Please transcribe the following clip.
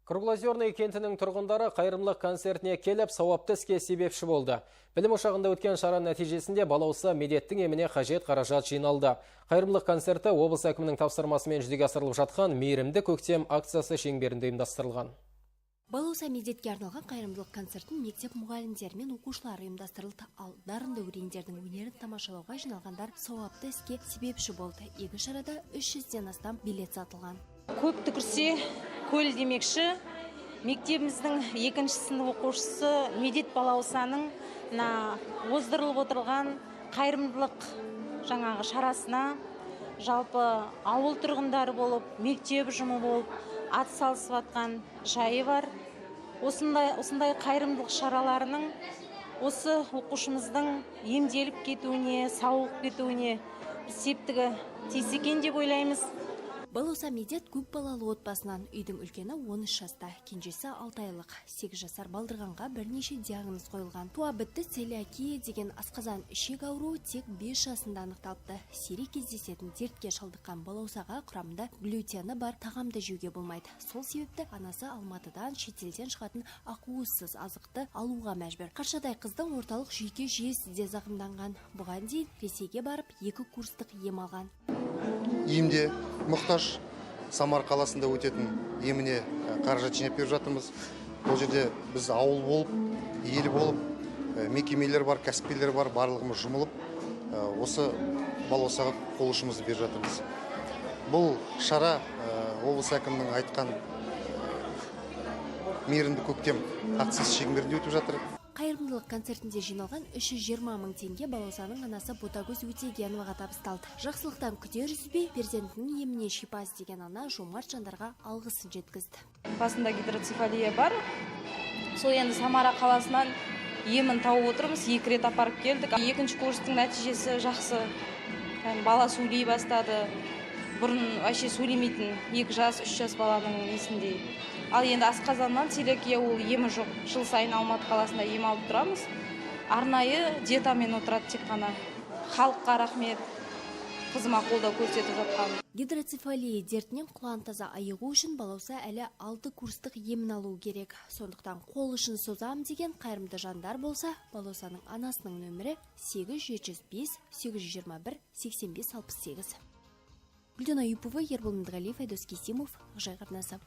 Круглозерный кентінің тұрғындары қайырымлық концертіне келіп, сауапты іске себепші болды. Білім ошағында өткен шара нәтижесінде балауса медеттің еміне қажет қаражат жиналды. Қайырымлық концерті облыс әкімінің тапсырмасымен жүзеге асырылып жатқан мейірімді көктем акциясы шеңберінде ұйымдастырылған. Балауса медетке арналған қайырымдылық концерттің мектеп мұғалімдері мен оқушылары ұйымдастырылды. Ал дарынды өрендердің өнерін тамашалауға жиналғандар сауапты іске себепші болды. Игі шарада 300-ден астам билет сатылған. Көп түкірсе көл демекші, мектебіміздің 2-ші сынып оқушысы медет балаусаның оздырылып отырған қайырымдылық шарасына жалпы ауыл тұрғындары болып, мектеп ұжымы болып ат салысып атқан жайы бар. Осындай қайырымдылық шараларының осы оқушымыздың емделіп кетуіне, сауығып кетуіне септігі тисе екен деп ойлаймыз. Балауса медет көп балалы отбасынан, үйдің үлкені 13 жаста, кенжесі 6 айлық, 8 жасар балдырғанға бірнеше диагноз қойылған. Туа бітті целиакия деген асқазан ішек ауруы тек 5 жасында анықталыпты. Сирек кездесетін дертке шалдыққан балаусаға құрамында глютені бар тағамды жеуге болмайды. Сол себепті анасы Алматыдан шетелден шығатын ақуызсыз азықты алуға мәжбүр. Қаршадай қыздың орталық жүйке жүйесі де зақымданған. Бұған дейін Ресейге барып 2 курстық ем алған. Емде мұқтаж Самар қаласында өтетін еміне қаражат жинап беріп жатырмыз. Бұл жерде біз ауыл болып, ел болып, мекемелер бар, кәсіпкерлер бар, барлығымыз жұмылып, осы балаусаға қол ұшымызды беріп жатырмыз. Бұл шара облыс әкімінің айтқан мейірімді көктем акциясы шеңберінде өтіп жатыр. Қайырымдылық концертінде жиналған 320 мың теңге балаусаның анасы Ботагөз Өтегеноваға табысталды. Жақсылықтан күдер үзбей, перзентінің еміне шипа іздеген ана жомарт жандарға алғысын жеткізді. Басында гидроцефалия бар. Сол енді Самара қаласынан емін тауып отырмыз. 2 рет апарып келдік. 2-ші курстың нәтижесі жақсы. Бала сөйлей бастады. Бұрын вообще сөйлемейтін 2 жас, 3 жас баланың несіндей. Ал енді асқазаннан целиакия ол емі жоқ. Жыл сайын Алматы қаласында ем алып тұрамыз. Арнайы диетамен отырады тек қана. Халыққа рахмет. Қызыма қолдау көрсетіп жатқан. Гидроцефалия дертінен құлан таза айығу үшін балауса әлі 6 курстық емін алу керек. Сондықтан қол ұшын созам деген қайырымды жандар болса, балаусаның анасының нөмірі 8705 821 8568. Гүлден Аюпова, Ербол Мдғалиев, Айдос Кесимов, Ақжайық арнасы.